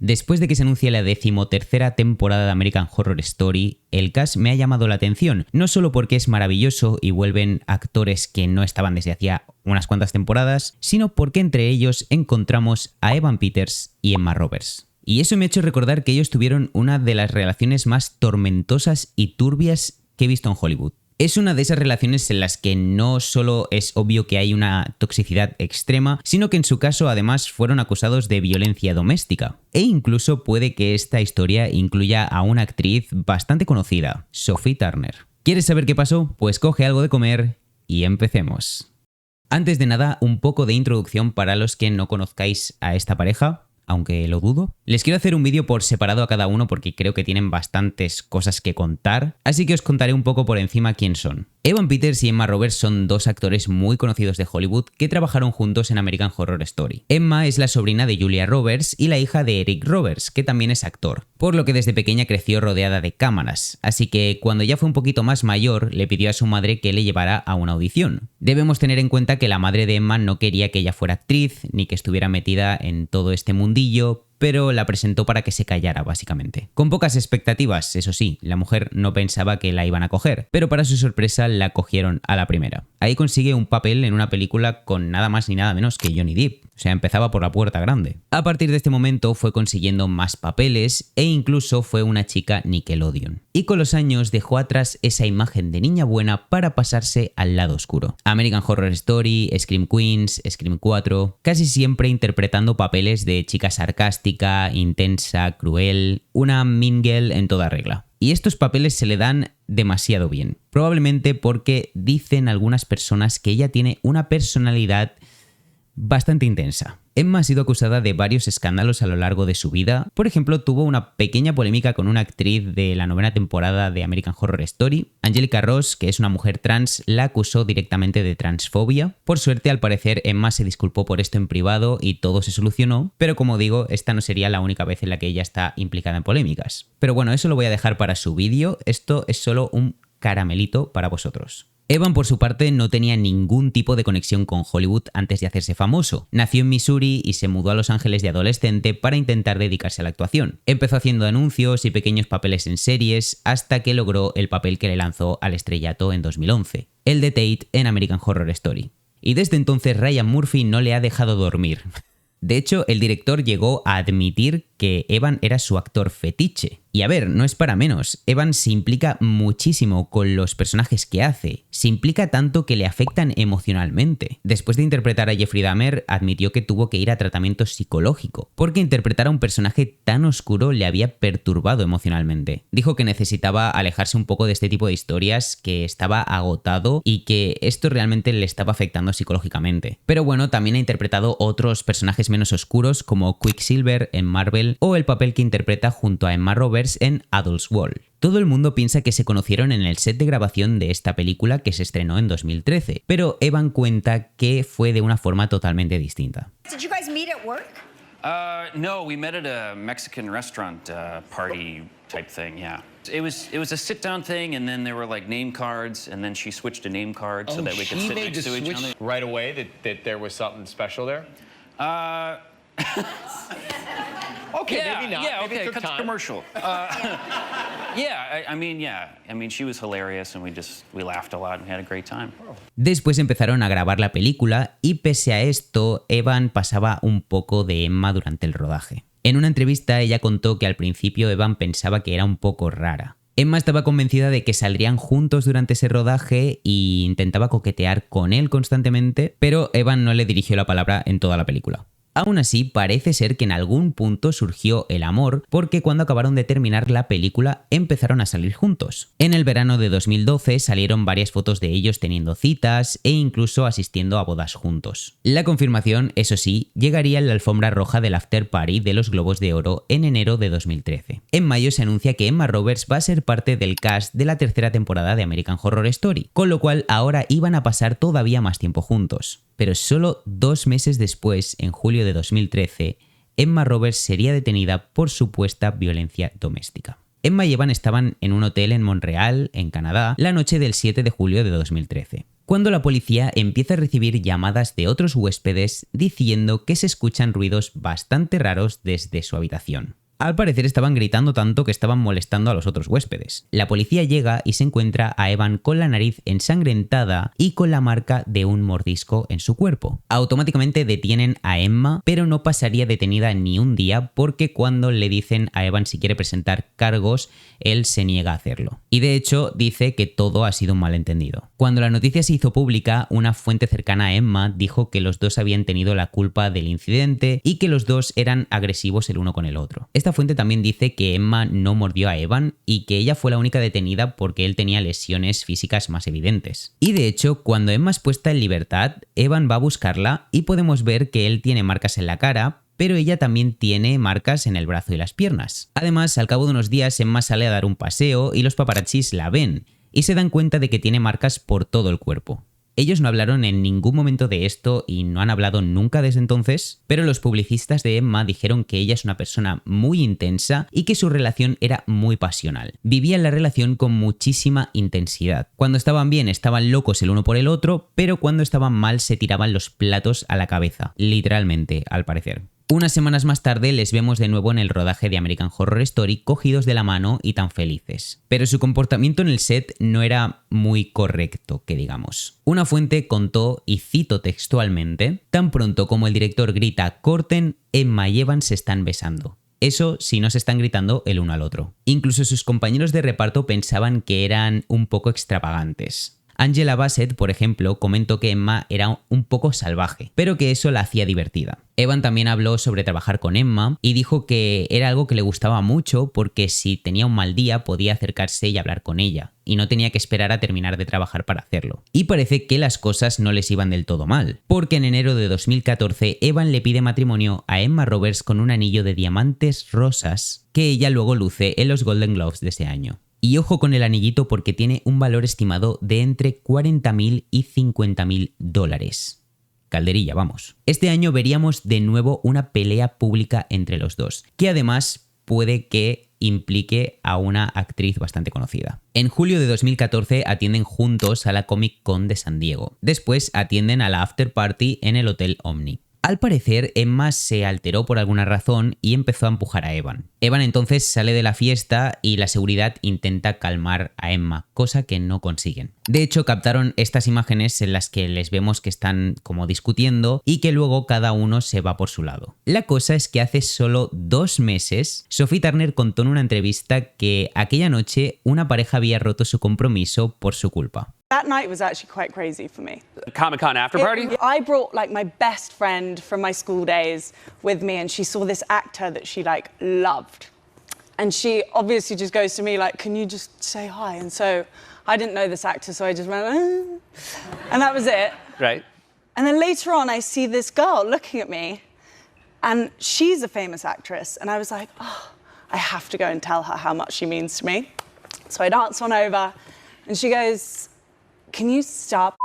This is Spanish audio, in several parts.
Después de que se anuncie la 13ª temporada de American Horror Story, el cast me ha llamado la atención, no solo porque es maravilloso y vuelven actores que no estaban desde hacía unas cuantas temporadas, sino porque entre ellos encontramos a Evan Peters y Emma Roberts. Y eso me ha hecho recordar que ellos tuvieron una de las relaciones más tormentosas y turbias que he visto en Hollywood. Es una de esas relaciones en las que no solo es obvio que hay una toxicidad extrema, sino que en su caso además fueron acusados de violencia doméstica. E incluso puede que esta historia incluya a una actriz bastante conocida, Sophie Turner. ¿Quieres saber qué pasó? Pues coge algo de comer y empecemos. Antes de nada, un poco de introducción para los que no conozcáis a esta pareja, aunque lo dudo. Les quiero hacer un vídeo por separado a cada uno porque creo que tienen bastantes cosas que contar, así que os contaré un poco por encima quién son. Evan Peters y Emma Roberts son dos actores muy conocidos de Hollywood que trabajaron juntos en American Horror Story. Emma es la sobrina de Julia Roberts y la hija de Eric Roberts, que también es actor, por lo que desde pequeña creció rodeada de cámaras, así que cuando ya fue un poquito más mayor le pidió a su madre que le llevara a una audición. Debemos tener en cuenta que la madre de Emma no quería que ella fuera actriz ni que estuviera metida en todo este mundillo, pero la presentó para que se callara, básicamente. Con pocas expectativas, eso sí, la mujer no pensaba que la iban a coger, pero para su sorpresa la cogieron a la primera. Ahí consigue un papel en una película con nada más ni nada menos que Johnny Depp. O sea, empezaba por la puerta grande. A partir de este momento fue consiguiendo más papeles e incluso fue una chica Nickelodeon. Y con los años dejó atrás esa imagen de niña buena para pasarse al lado oscuro. American Horror Story, Scream Queens, Scream 4, casi siempre interpretando papeles de chica sarcástica, intensa, cruel, una mean girl en toda regla. Y estos papeles se le dan demasiado bien. Probablemente porque dicen algunas personas que ella tiene una personalidad bastante intensa. Emma ha sido acusada de varios escándalos a lo largo de su vida. Por ejemplo, tuvo una pequeña polémica con una actriz de la 9ª temporada de American Horror Story. Angelica Ross, que es una mujer trans, la acusó directamente de transfobia. Por suerte, al parecer, Emma se disculpó por esto en privado y todo se solucionó, pero como digo, esta no sería la única vez en la que ella está implicada en polémicas. Pero bueno, eso lo voy a dejar para su vídeo. Esto es solo un caramelito para vosotros. Evan, por su parte, no tenía ningún tipo de conexión con Hollywood antes de hacerse famoso. Nació en Missouri y se mudó a Los Ángeles de adolescente para intentar dedicarse a la actuación. Empezó haciendo anuncios y pequeños papeles en series hasta que logró el papel que le lanzó al estrellato en 2011, el de Tate en American Horror Story. Y desde entonces Ryan Murphy no le ha dejado dormir. De hecho, el director llegó a admitir que Evan era su actor fetiche. Y a ver, no es para menos, Evan se implica muchísimo con los personajes que hace, se implica tanto que le afectan emocionalmente. Después de interpretar a Jeffrey Dahmer, admitió que tuvo que ir a tratamiento psicológico, porque interpretar a un personaje tan oscuro le había perturbado emocionalmente. Dijo que necesitaba alejarse un poco de este tipo de historias, que estaba agotado y que esto realmente le estaba afectando psicológicamente. Pero bueno, también ha interpretado otros personajes menos oscuros como Quicksilver en Marvel o el papel que interpreta junto a Emma Roberts en Adults World. Todo el mundo piensa que se conocieron en el set de grabación de esta película que se estrenó en 2013, pero Evan cuenta que fue de una forma totalmente distinta. Did you guys meet at work? No, we met at a Mexican restaurant party type thing, yeah. It was a sit-down thing, and then there were like name cards, and then she switched to name cards so that we could sit next to each other. Right away that there was something special there? Okay, Yeah, maybe not. yeah, Maybe okay, it took cut to time. commercial. I mean, she was hilarious, and we laughed a lot and had a great time. Después empezaron a grabar la película y pese a esto, Evan pasaba un poco de Emma durante el rodaje. En una entrevista ella contó que al principio Evan pensaba que era un poco rara. Emma estaba convencida de que saldrían juntos durante ese rodaje e intentaba coquetear con él constantemente, pero Evan no le dirigió la palabra en toda la película. Aún así, parece ser que en algún punto surgió el amor, porque cuando acabaron de terminar la película empezaron a salir juntos. En el verano de 2012 salieron varias fotos de ellos teniendo citas e incluso asistiendo a bodas juntos. La confirmación, eso sí, llegaría en la alfombra roja del after party de los Globos de Oro en enero de 2013. En mayo se anuncia que Emma Roberts va a ser parte del cast de la 3ª temporada de American Horror Story, con lo cual ahora iban a pasar todavía más tiempo juntos. Pero solo 2 meses después, en julio de 2013, Emma Roberts sería detenida por supuesta violencia doméstica. Emma y Evan estaban en un hotel en Montreal, en Canadá, la noche del 7 de julio de 2013. cuando la policía empieza a recibir llamadas de otros huéspedes diciendo que se escuchan ruidos bastante raros desde su habitación. Al parecer estaban gritando tanto que estaban molestando a los otros huéspedes. La policía llega y se encuentra a Evan con la nariz ensangrentada y con la marca de un mordisco en su cuerpo. Automáticamente detienen a Emma, pero no pasaría detenida ni un día porque cuando le dicen a Evan si quiere presentar cargos, él se niega a hacerlo. Y de hecho dice que todo ha sido un malentendido. Cuando la noticia se hizo pública, una fuente cercana a Emma dijo que los dos habían tenido la culpa del incidente y que los dos eran agresivos el uno con el otro. Esta fuente también dice que Emma no mordió a Evan y que ella fue la única detenida porque él tenía lesiones físicas más evidentes. Y de hecho, cuando Emma es puesta en libertad, Evan va a buscarla y podemos ver que él tiene marcas en la cara, pero ella también tiene marcas en el brazo y las piernas. Además, al cabo de unos días, Emma sale a dar un paseo y los paparazzis la ven y se dan cuenta de que tiene marcas por todo el cuerpo. Ellos no hablaron en ningún momento de esto y no han hablado nunca desde entonces, pero los publicistas de Emma dijeron que ella es una persona muy intensa y que su relación era muy pasional. Vivían la relación con muchísima intensidad. Cuando estaban bien estaban locos el uno por el otro, pero cuando estaban mal se tiraban los platos a la cabeza, literalmente, al parecer. Unas semanas más tarde les vemos de nuevo en el rodaje de American Horror Story cogidos de la mano y tan felices. Pero su comportamiento en el set no era muy correcto, que digamos. Una fuente contó, y cito textualmente, tan pronto como el director grita "corten", Emma y Evan se están besando. Eso si no se están gritando el uno al otro. Incluso sus compañeros de reparto pensaban que eran un poco extravagantes. Angela Bassett, por ejemplo, comentó que Emma era un poco salvaje, pero que eso la hacía divertida. Evan también habló sobre trabajar con Emma y dijo que era algo que le gustaba mucho porque si tenía un mal día podía acercarse y hablar con ella, y no tenía que esperar a terminar de trabajar para hacerlo. Y parece que las cosas no les iban del todo mal, porque en enero de 2014 Evan le pide matrimonio a Emma Roberts con un anillo de diamantes rosas que ella luego luce en los Golden Globes de ese año. Y ojo con el anillito porque tiene un valor estimado de entre $40.000 y $50.000. Calderilla, vamos. Este año veríamos de nuevo una pelea pública entre los dos, que además puede que implique a una actriz bastante conocida. En julio de 2014 atienden juntos a la Comic Con de San Diego. Después atienden a la after party en el Hotel Omni. Al parecer, Emma se alteró por alguna razón y empezó a empujar a Evan. Evan entonces sale de la fiesta y la seguridad intenta calmar a Emma, cosa que no consiguen. De hecho, captaron estas imágenes en las que les vemos que están como discutiendo y que luego cada uno se va por su lado. La cosa es que hace solo 2 meses, Sophie Turner contó en una entrevista que aquella noche una pareja había roto su compromiso por su culpa. That night was actually quite crazy for me. Comic-Con after party? I brought like my best friend from my school days with me, and she saw this actor that she like loved. And she obviously just goes to me like, "Can you just say hi?" And so I didn't know this actor, so I just went, and that was it. Right. And then later on, I see this girl looking at me, and she's a famous actress. And I was like, oh, I have to go and tell her how much she means to me. So I dance on over, and she goes, "Can you stop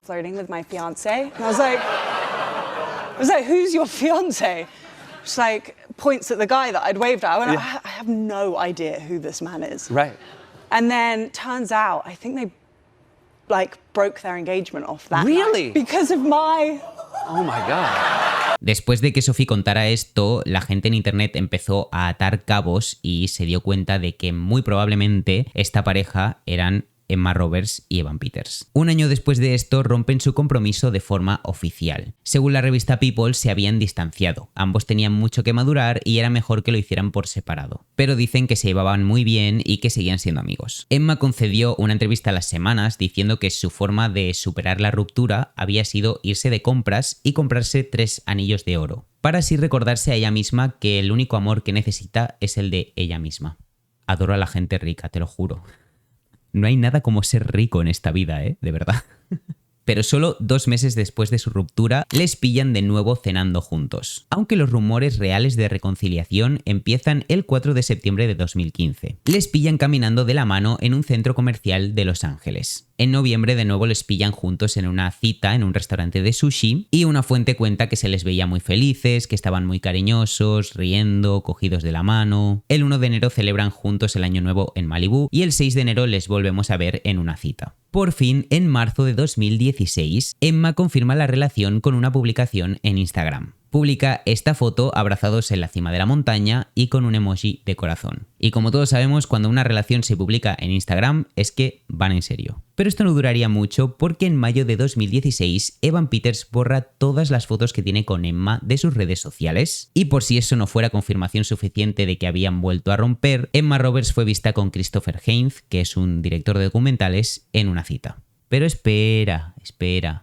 flirting with my fiance?" And I was like, "Who's your fiance?" She's like, points at the guy that I'd waved at. I went, I have no idea who this man is. Right. And then turns out, I think they like broke their engagement off that Really? night because of my... Oh my God. Después de que Sophie contara esto, la gente en internet empezó a atar cabos y se dio cuenta de que muy probablemente esta pareja eran Emma Roberts y Evan Peters. Un año después de esto rompen su compromiso de forma oficial. Según la revista People, se habían distanciado. Ambos tenían mucho que madurar y era mejor que lo hicieran por separado. Pero dicen que se llevaban muy bien y que seguían siendo amigos. Emma concedió una entrevista a las semanas diciendo que su forma de superar la ruptura había sido irse de compras y comprarse 3 anillos de oro, para así recordarse a ella misma que el único amor que necesita es el de ella misma. Adoro a la gente rica, te lo juro. No hay nada como ser rico en esta vida, de verdad. Pero solo 2 meses después de su ruptura, les pillan de nuevo cenando juntos. Aunque los rumores reales de reconciliación empiezan el 4 de septiembre de 2015. Les pillan caminando de la mano en un centro comercial de Los Ángeles. En noviembre de nuevo les pillan juntos en una cita en un restaurante de sushi y una fuente cuenta que se les veía muy felices, que estaban muy cariñosos, riendo, cogidos de la mano. El 1 de enero celebran juntos el Año Nuevo en Malibú y el 6 de enero les volvemos a ver en una cita. Por fin, en marzo de 2016, Emma confirma la relación con una publicación en Instagram. Publica esta foto abrazados en la cima de la montaña y con un emoji de corazón. Y como todos sabemos, cuando una relación se publica en Instagram es que van en serio. Pero esto no duraría mucho porque en mayo de 2016 Evan Peters borra todas las fotos que tiene con Emma de sus redes sociales. Y por si eso no fuera confirmación suficiente de que habían vuelto a romper, Emma Roberts fue vista con Christopher Heinz, que es un director de documentales, en una cita. Pero espera,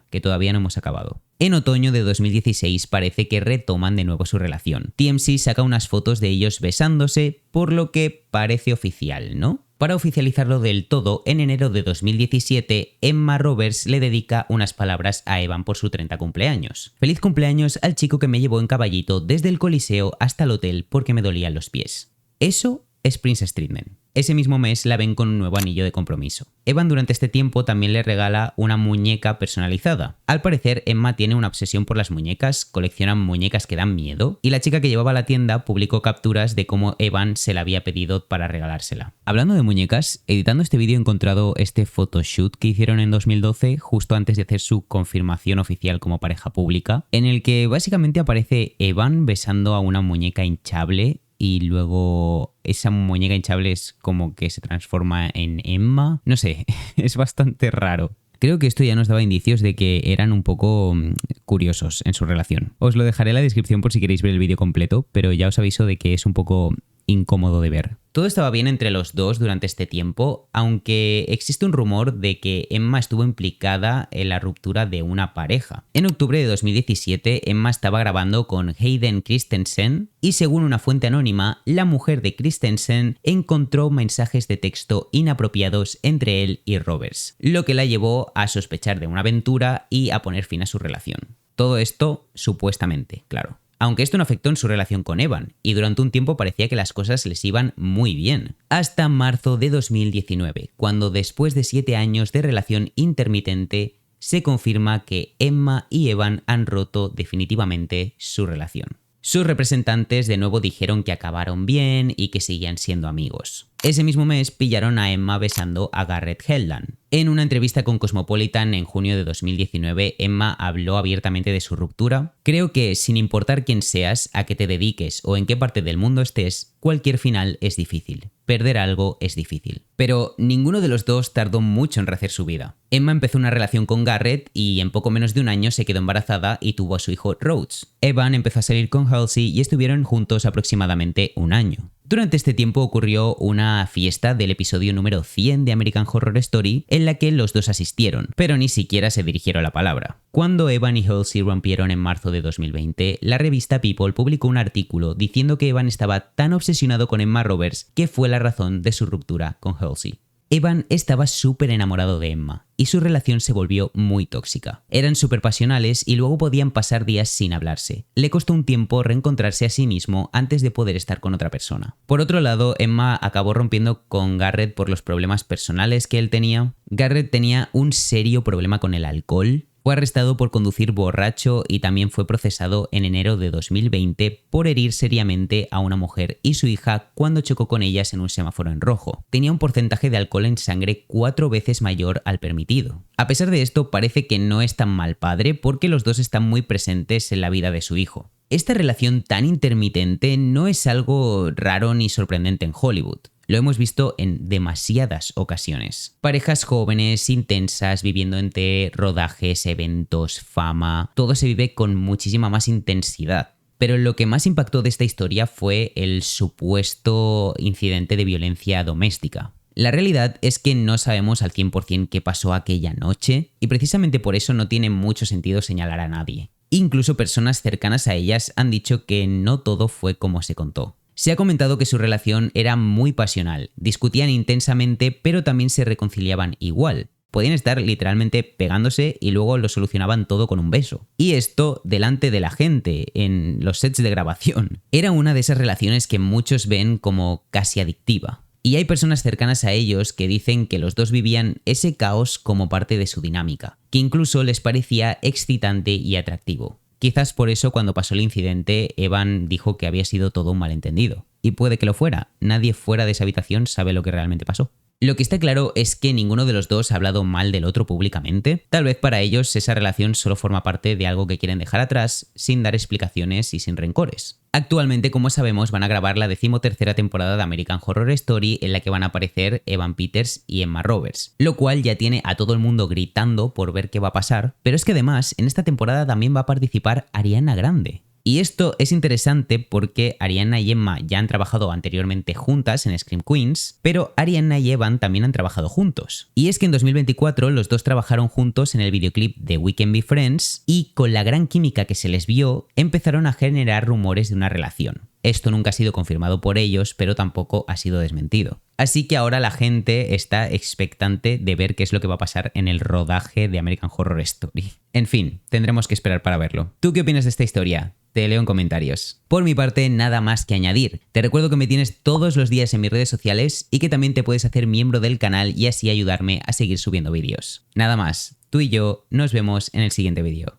que todavía no hemos acabado. En otoño de 2016 parece que retoman de nuevo su relación. TMZ saca unas fotos de ellos besándose, por lo que parece oficial, ¿no? Para oficializarlo del todo, en enero de 2017, Emma Roberts le dedica unas palabras a Evan por su 30 cumpleaños. Feliz cumpleaños al chico que me llevó en caballito desde el Coliseo hasta el hotel porque me dolían los pies. Eso es Princess Treatment. Ese mismo mes la ven con un nuevo anillo de compromiso. Evan durante este tiempo también le regala una muñeca personalizada. Al parecer, Emma tiene una obsesión por las muñecas, colecciona muñecas que dan miedo, y la chica que llevaba a la tienda publicó capturas de cómo Evan se la había pedido para regalársela. Hablando de muñecas, editando este vídeo he encontrado este photoshoot que hicieron en 2012, justo antes de hacer su confirmación oficial como pareja pública, en el que básicamente aparece Evan besando a una muñeca hinchable y luego esa muñeca hinchable es como que se transforma en Emma. No sé, es bastante raro. Creo que esto ya nos daba indicios de que eran un poco curiosos en su relación. Os lo dejaré en la descripción por si queréis ver el vídeo completo, pero ya os aviso de que es un poco incómodo de ver. Todo estaba bien entre los dos durante este tiempo, aunque existe un rumor de que Emma estuvo implicada en la ruptura de una pareja. En octubre de 2017, Emma estaba grabando con Hayden Christensen y según una fuente anónima, la mujer de Christensen encontró mensajes de texto inapropiados entre él y Roberts, lo que la llevó a sospechar de una aventura y a poner fin a su relación. Todo esto supuestamente, claro. Aunque esto no afectó en su relación con Evan, y durante un tiempo parecía que las cosas les iban muy bien. Hasta marzo de 2019, cuando después de 7 años de relación intermitente, se confirma que Emma y Evan han roto definitivamente su relación. Sus representantes de nuevo dijeron que acabaron bien y que seguían siendo amigos. Ese mismo mes pillaron a Emma besando a Garrett Hedlund. En una entrevista con Cosmopolitan en junio de 2019, Emma habló abiertamente de su ruptura. Creo que, sin importar quién seas, a qué te dediques o en qué parte del mundo estés, cualquier final es difícil. Perder algo es difícil. Pero ninguno de los dos tardó mucho en rehacer su vida. Emma empezó una relación con Garrett y en poco menos de un año se quedó embarazada y tuvo a su hijo Rhodes. Evan empezó a salir con Halsey y estuvieron juntos aproximadamente un año. Durante este tiempo ocurrió una fiesta del episodio número 100 de American Horror Story en la que los dos asistieron, pero ni siquiera se dirigieron la palabra. Cuando Evan y Halsey rompieron en marzo de 2020, la revista People publicó un artículo diciendo que Evan estaba tan obsesionado con Emma Roberts que fue la razón de su ruptura con Halsey. Evan estaba súper enamorado de Emma y su relación se volvió muy tóxica. Eran súper pasionales y luego podían pasar días sin hablarse. Le costó un tiempo reencontrarse a sí mismo antes de poder estar con otra persona. Por otro lado, Emma acabó rompiendo con Garrett por los problemas personales que él tenía. Garrett tenía un serio problema con el alcohol. Fue arrestado por conducir borracho y también fue procesado en enero de 2020 por herir seriamente a una mujer y su hija cuando chocó con ellas en un semáforo en rojo. Tenía un porcentaje de alcohol en sangre 4 veces mayor al permitido. A pesar de esto, parece que no es tan mal padre porque los dos están muy presentes en la vida de su hijo. Esta relación tan intermitente no es algo raro ni sorprendente en Hollywood. Lo hemos visto en demasiadas ocasiones. Parejas jóvenes, intensas, viviendo entre rodajes, eventos, fama... Todo se vive con muchísima más intensidad. Pero lo que más impactó de esta historia fue el supuesto incidente de violencia doméstica. La realidad es que no sabemos al 100% qué pasó aquella noche y precisamente por eso no tiene mucho sentido señalar a nadie. Incluso personas cercanas a ellas han dicho que no todo fue como se contó. Se ha comentado que su relación era muy pasional, discutían intensamente pero también se reconciliaban igual. Podían estar literalmente pegándose y luego lo solucionaban todo con un beso. Y esto delante de la gente, en los sets de grabación. Era una de esas relaciones que muchos ven como casi adictiva. Y hay personas cercanas a ellos que dicen que los dos vivían ese caos como parte de su dinámica, que incluso les parecía excitante y atractivo. Quizás por eso cuando pasó el incidente, Evan dijo que había sido todo un malentendido. Y puede que lo fuera, nadie fuera de esa habitación sabe lo que realmente pasó. Lo que está claro es que ninguno de los dos ha hablado mal del otro públicamente. Tal vez para ellos esa relación solo forma parte de algo que quieren dejar atrás, sin dar explicaciones y sin rencores. Actualmente, como sabemos, van a grabar la 13ª temporada de American Horror Story, en la que van a aparecer Evan Peters y Emma Roberts, lo cual ya tiene a todo el mundo gritando por ver qué va a pasar, pero es que además en esta temporada también va a participar Ariana Grande. Y esto es interesante porque Ariana y Emma ya han trabajado anteriormente juntas en Scream Queens, pero Ariana y Evan también han trabajado juntos. Y es que en 2024 los dos trabajaron juntos en el videoclip de We Can Be Friends y con la gran química que se les vio, empezaron a generar rumores de una relación. Esto nunca ha sido confirmado por ellos, pero tampoco ha sido desmentido. Así que ahora la gente está expectante de ver qué es lo que va a pasar en el rodaje de American Horror Story. En fin, tendremos que esperar para verlo. ¿Tú qué opinas de esta historia? Te leo en comentarios. Por mi parte, nada más que añadir. Te recuerdo que me tienes todos los días en mis redes sociales y que también te puedes hacer miembro del canal y así ayudarme a seguir subiendo vídeos. Nada más, tú y yo nos vemos en el siguiente vídeo.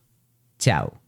Chao.